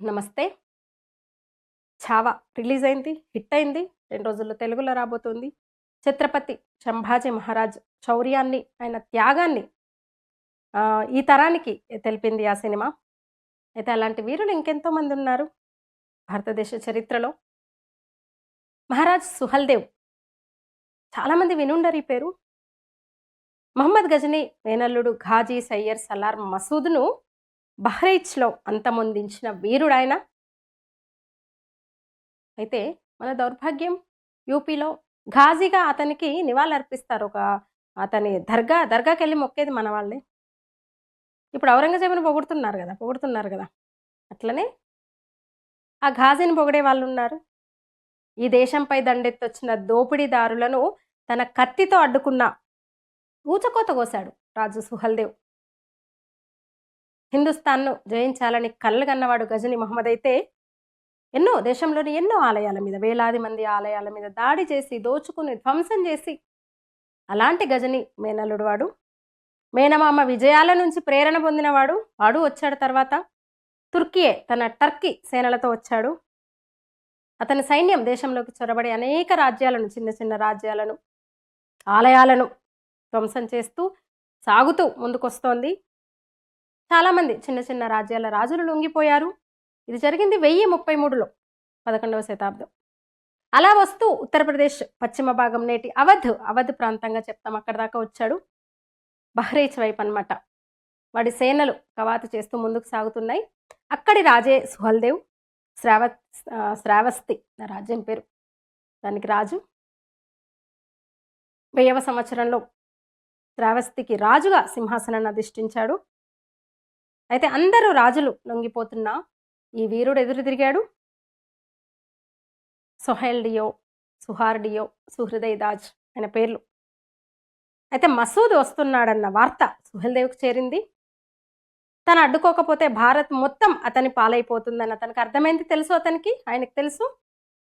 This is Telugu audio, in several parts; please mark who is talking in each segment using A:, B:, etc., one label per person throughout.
A: నమస్తే. 'ఛావా' రిలీజ్ అయింది. హిట్ అయింది. 2 రోజుల్లో తెలుగులో రాబోతుంది. 'ఛత్రపతి సంభాజీ మహారాజ్' శౌర్యాన్ని, ఆయన త్యాగాన్ని ఈ తరానికి తెలిపింది ఆ సినిమా. అయితే అలాంటి వీరులు ఇంకెంతో మందున్నారు భారతదేశ చరిత్రలో. మహారాజ్ సుహెల్‌దేవ్ చాలామంది వినుండరు ఈ పేరు. మహమ్మద్ గజనీ మేనల్లుడు ఘాజీ సయ్యర్ సలార్ మసూద్‌ను బహ్రెయిచ్‌లో అంతమొందించిన వీరుడాయన. అయితే మన దౌర్భాగ్యం యూపీలో ఘాజీగా అతనికి నివాళులర్పిస్తారు. అతని దర్గాకెళ్ళి మొక్కేది మన వాళ్ళే. ఇప్పుడు ఔరంగజేబుని పొగుడుతున్నారు గదా! అట్లనే ఆ ఘాజీని పొగిడే వాళ్ళున్నారు. ఈ దేశంపై దండెత్తొచ్చిన దోపిడీదారులను తన కత్తితో అడ్డుకున్న ఊచకోత కోశాడు రాజు సుహెల్‌దేవ్. హిందుస్థాన్‌ను జయించాలని కలలుగన్నవాడు గజనీ మహమ్మద్ అయితే దేశంలోని ఎన్నో ఆలయాల మీద, వేలాది మంది ఆలయాల మీద దాడి చేసి, దోచుకుని, ధ్వంసం చేసి, అలాంటి గజనీ మేనల్లుడు వాడు. మేనమామ విజయాల నుంచి ప్రేరణ పొందినవాడు. వాడు వచ్చాడు తర్వాత. టర్కీ సేనలతో వచ్చాడు. అతని సైన్యం దేశంలోకి చొరబడి అనేక రాజ్యాలను, చిన్న చిన్న రాజ్యాలను, ఆలయాలను ధ్వంసం చేస్తూ సాగుతూ ముందుకొస్తోంది. చాలామంది చిన్న చిన్న రాజ్యాల రాజులు లొంగిపోయారు. ఇది జరిగింది 1033లో, 11వ శతాబ్దం. అలా వస్తూ ఉత్తరప్రదేశ్ పశ్చిమ భాగం నేటి అవధ్ ప్రాంతంగా చెప్తాం, అక్కడ దాకా వచ్చాడు. బహ్రెయిచ్ వైపు అన్నమాట. వాడి సేనలు కవాతు చేస్తూ ముందుకు సాగుతున్నాయి. అక్కడి రాజే సుహెల్‌దేవ్. శ్రావస్తి నా రాజ్యం పేరు, దానికి రాజు. 1000వ సంవత్సరంలో శ్రావస్తికి రాజుగా సింహాసనాన్ని అధిష్ఠించాడు. అయితే అందరూ రాజులు లొంగిపోతున్నా ఈ వీరుడు ఎదురు తిరిగాడు. సొహైల్‌డియో, సుహార్డియో, సుహృదయ్ దాజ్ ఆయన పేర్లు. అయితే మసూద్ వస్తున్నాడన్న వార్త సుహెల్‌దేవ్‌కి చేరింది. తను అడ్డుకోకపోతే భారత్ మొత్తం అతని పాలైపోతుందని అతనికి అర్థమైంది. ఆయనకు తెలుసు.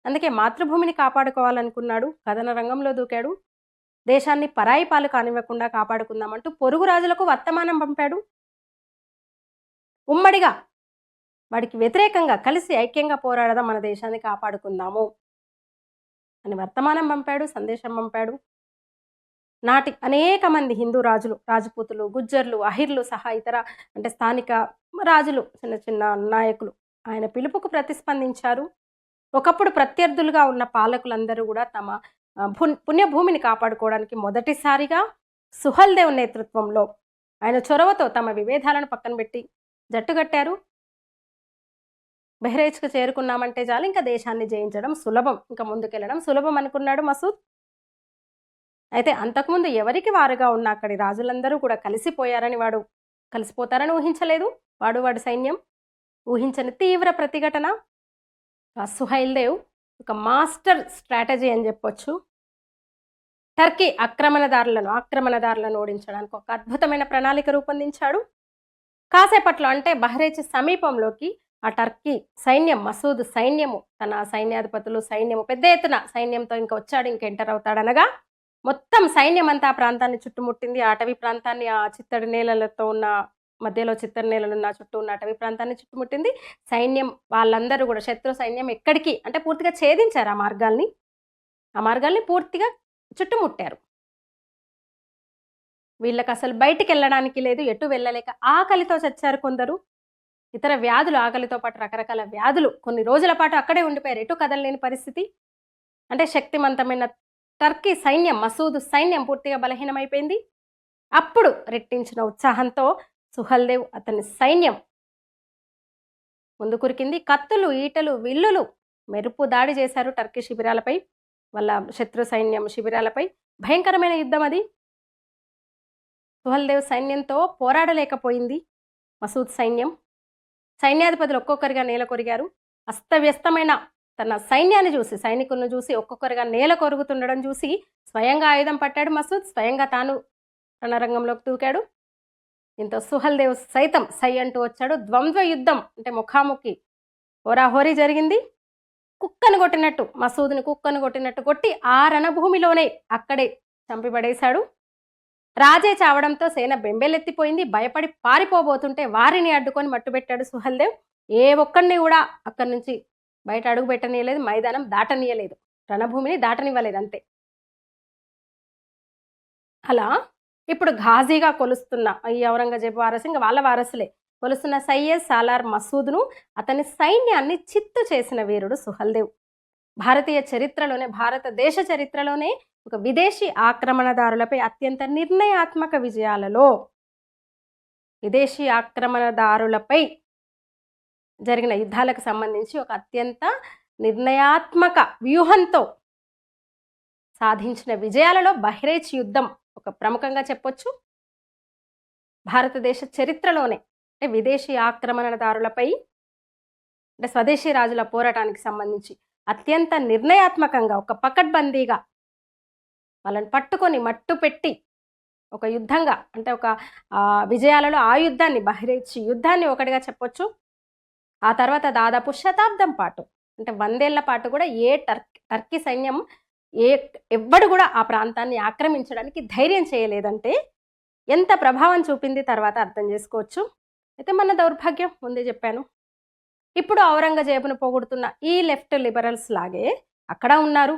A: అందుకే మాతృభూమిని కాపాడుకోవాలనుకున్నాడు. కథన రంగంలో దూకాడు. దేశాన్ని పరాయి పాలు కానివ్వకుండా కాపాడుకుందామంటూ పొరుగు రాజులకు వర్తమానం పంపాడు. ఉమ్మడిగా వాడికి వ్యతిరేకంగా కలిసి ఐక్యంగా పోరాడదాం, మన దేశాన్ని కాపాడుకుందాము అని వర్తమానం పంపాడు, సందేశం పంపాడు. నాటి అనేక మంది హిందూ రాజులు, రాజపూతులు, గుజ్జర్లు, అహిర్లు సహా ఇతర స్థానిక రాజులు, చిన్న చిన్న నాయకులు ఆయన పిలుపుకు ప్రతిస్పందించారు. ఒకప్పుడు ప్రత్యర్థులుగా ఉన్న పాలకులందరూ కూడా తమ పుణ్యభూమిని కాపాడుకోవడానికి మొదటిసారిగా సుహెల్‌దేవ్ నేతృత్వంలో ఆయన చొరవతో తమ విభేదాలను పక్కన పెట్టి జట్టుగట్టారు. బహ్రెయిచ్‌కు చేరుకున్నామంటే చాలు, ఇంకా దేశాన్ని జయించడం సులభం, ఇంకా ముందుకెళ్ళడం సులభం అనుకున్నాడు మసూద్. అయితే అంతకుముందు ఎవరికి వారుగా ఉన్న అక్కడి రాజులందరూ కూడా కలిసిపోతారని ఊహించలేదు. వాడి సైన్యం ఊహించని తీవ్ర ప్రతిఘటన. సుహెల్‌దేవ్ ఒక మాస్టర్ స్ట్రాటజీ అని చెప్పొచ్చు. టర్కీ ఆక్రమణదారులను ఓడించడానికి ఒక అద్భుతమైన ప్రణాళిక రూపొందించాడు. కాసేపట్లో అంటే బహ్రెయిచ్ సమీపంలోకి ఆ టర్కీ సైన్యం, మసూద్ సైన్యము, తన సైన్యాధిపతులు, పెద్ద ఎత్తున సైన్యంతో ఇంకా వచ్చాడు, ఇంక ఎంటర్ అవుతాడనగా మొత్తం సైన్యం అంతా ఆ ప్రాంతాన్ని చుట్టుముట్టింది. ఆ అటవీ ప్రాంతాన్ని, ఆ చిత్తడి నేలలతో ఉన్న మధ్యలో చిత్తడి నేలలున్న చుట్టూ ఉన్న అటవీ ప్రాంతాన్ని చుట్టుముట్టింది. సైన్యం వాళ్ళందరూ కూడా శత్రు సైన్యం ఎక్కడికి అంటే పూర్తిగా ఛేదించారు. ఆ మార్గాల్ని పూర్తిగా చుట్టుముట్టారు. వీళ్ళకి అసలు బయటికి వెళ్ళడానికి లేదు, ఎటు వెళ్ళలేక ఆకలితో చచ్చారు కొందరు. ఇతర వ్యాధులు, ఆకలితో పాటు రకరకాల వ్యాధులు కొన్ని రోజుల పాటు అక్కడే ఉండిపోయారు, ఎటు కదలలేని పరిస్థితి. అంటే శక్తివంతమైన టర్కీ సైన్యం, మసూద్ సైన్యం పూర్తిగా బలహీనమైపోయింది. అప్పుడు రెట్టించిన ఉత్సాహంతో సుహెల్‌దేవ్, అతని సైన్యం ముందుకురికింది. కత్తులు, ఈటలు, విల్లులు మెరుపు దాడి చేశారు టర్కీ శిబిరాలపై, వాళ్ళ శత్రు సైన్యం శిబిరాలపై. భయంకరమైన యుద్ధం అది. సుహెల్‌దేవ్ సైన్యంతో పోరాడలేకపోయింది మసూద్ సైన్యం. సైన్యాధిపతులు ఒక్కొక్కరిగా నేల కొరిగారు. అస్తవ్యస్తమైన తన సైనికులను చూసి ఒక్కొక్కరిగా నేల కొరుగుతుండడం చూసి స్వయంగా ఆయుధం పట్టాడు మసూద్. స్వయంగా తాను రణరంగంలోకి దూకాడు. దీంతో సుహెల్‌దేవ్ సైతం సై అంటూ వచ్చాడు. ద్వంద్వ యుద్ధం అంటే ముఖాముఖి హోరాహోరీ జరిగింది. మసూద్ని కుక్కను కొట్టినట్టు కొట్టి ఆ రణభూమిలోనే అక్కడే చంపిపడేశాడు. రాజే చావడంతో సేన బెంబేలెత్తిపోయింది. భయపడి పారిపోబోతుంటే వారిని అడ్డుకొని మట్టుబెట్టాడు సుహెల్‌దేవ్. ఏ ఒక్కడిని కూడా అక్కడి నుంచి బయట అడుగు పెట్టనీయలేదు, మైదానం దాటనీయలేదు, రణభూమిని దాటనివ్వలేదు అంతే. అలా ఇప్పుడు ఘాజీగా కొలుస్తున్న ఈ ఔరంగజేబు వారసు, ఇంకా వాళ్ళ వారసులే కొలుస్తున్న సయ్యద్ సాలార్ మసూద్ను, అతని సైన్యాన్ని చిత్తు చేసిన వీరుడు సుహల్దేవ్. భారతీయ చరిత్రలోనే, భారతదేశ చరిత్రలోనే ఒక విదేశీ ఆక్రమణదారులపై అత్యంత నిర్ణయాత్మక విజయాలలో, విదేశీ ఆక్రమణదారులపై జరిగిన యుద్ధాలకు సంబంధించి ఒక అత్యంత నిర్ణయాత్మక వ్యూహంతో సాధించిన విజయాలలో బహ్రైచ్ యుద్ధం ఒక ప్రముఖంగా చెప్పొచ్చు. భారతదేశ చరిత్రలోనే అంటే విదేశీ ఆక్రమణదారులపై అంటే స్వదేశీ రాజుల పోరాటానికి సంబంధించి అత్యంత నిర్ణయాత్మకంగా ఒక పకడ్బందీగా వాళ్ళని పట్టుకొని మట్టు పెట్టి ఒక యుద్ధంగా అంటే ఒక విజయాలలో ఆ యుద్ధాన్ని, బహ్రైచ్ యుద్ధాన్ని ఒకటిగా చెప్పొచ్చు. ఆ తర్వాత దాదాపు శతాబ్దం పాటు అంటే 100 ఏళ్ల పాటు కూడా ఏ టర్కీ సైన్యం ఎవ్వడు కూడా ఆ ప్రాంతాన్ని ఆక్రమించడానికి ధైర్యం చేయలేదంటే ఎంత ప్రభావం చూపింది తర్వాత అర్థం చేసుకోవచ్చు. అయితే మన దౌర్భాగ్యం ముందే చెప్పాను. ఇప్పుడు ఔరంగజేబును పొగుడుతున్న ఈ లెఫ్ట్ లిబరల్స్ లాగే అక్కడ ఉన్నారు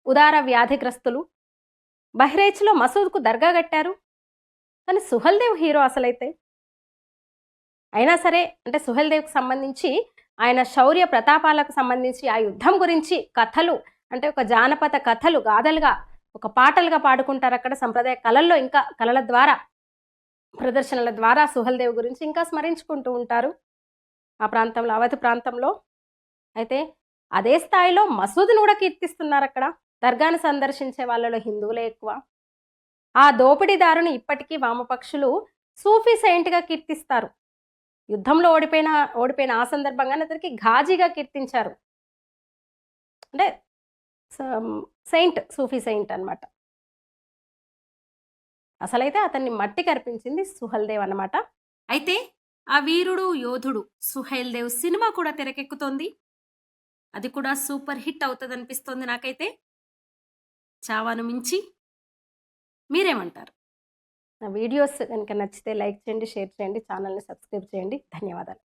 A: ఉదార వ్యాధిగ్రస్తులు. బహ్రైచ్లో మసూద్కు దర్గా కట్టారు, కానీ సుహల్దేవ్ హీరో అసలైతే. అయినా సరే అంటే సుహల్దేవ్కి సంబంధించి ఆయన శౌర్య ప్రతాపాలకు సంబంధించి ఆ యుద్ధం గురించి కథలు అంటే ఒక జానపద కథలు, గాథలుగా, ఒక పాటలుగా పాడుకుంటారు అక్కడ. సంప్రదాయ కళల్లో ఇంకా కళల ద్వారా, ప్రదర్శనల ద్వారా సుహల్దేవ్ గురించి ఇంకా స్మరించుకుంటూ ఉంటారు ఆ ప్రాంతంలో, అవధి ప్రాంతంలో. అయితే అదే స్థాయిలో మసూద్ను కూడా కీర్తిస్తున్నారు అక్కడ. దర్గాను సందర్శించే వాళ్ళలో హిందువులే ఎక్కువ. ఆ దోపిడీదారుని ఇప్పటికీ వామపక్షులు సూఫీ సెయింట్గా కీర్తిస్తారు. యుద్ధంలో ఓడిపోయిన ఆ సందర్భంగానే అతనికి ఘాజీగా కీర్తించారు. అంటే సెయింట్, సూఫీ సెయింట్ అనమాట. అసలైతే అతన్ని మట్టి కర్పించింది సుహల్దేవ్ అన్నమాట. అయితే ఆ వీరుడు యోధుడు సుహైల్ దేవ్ సినిమా కూడా తెరకెక్కుతోంది. అది కూడా సూపర్ హిట్ అవుతుంది అనిపిస్తోంది నాకైతే. చావాను మించి. మీరేమంటారు? నా వీడియోస్ కనుక నచ్చితే లైక్ చేయండి, షేర్ చేయండి, ఛానల్ని సబ్స్క్రైబ్ చేయండి. ధన్యవాదాలు.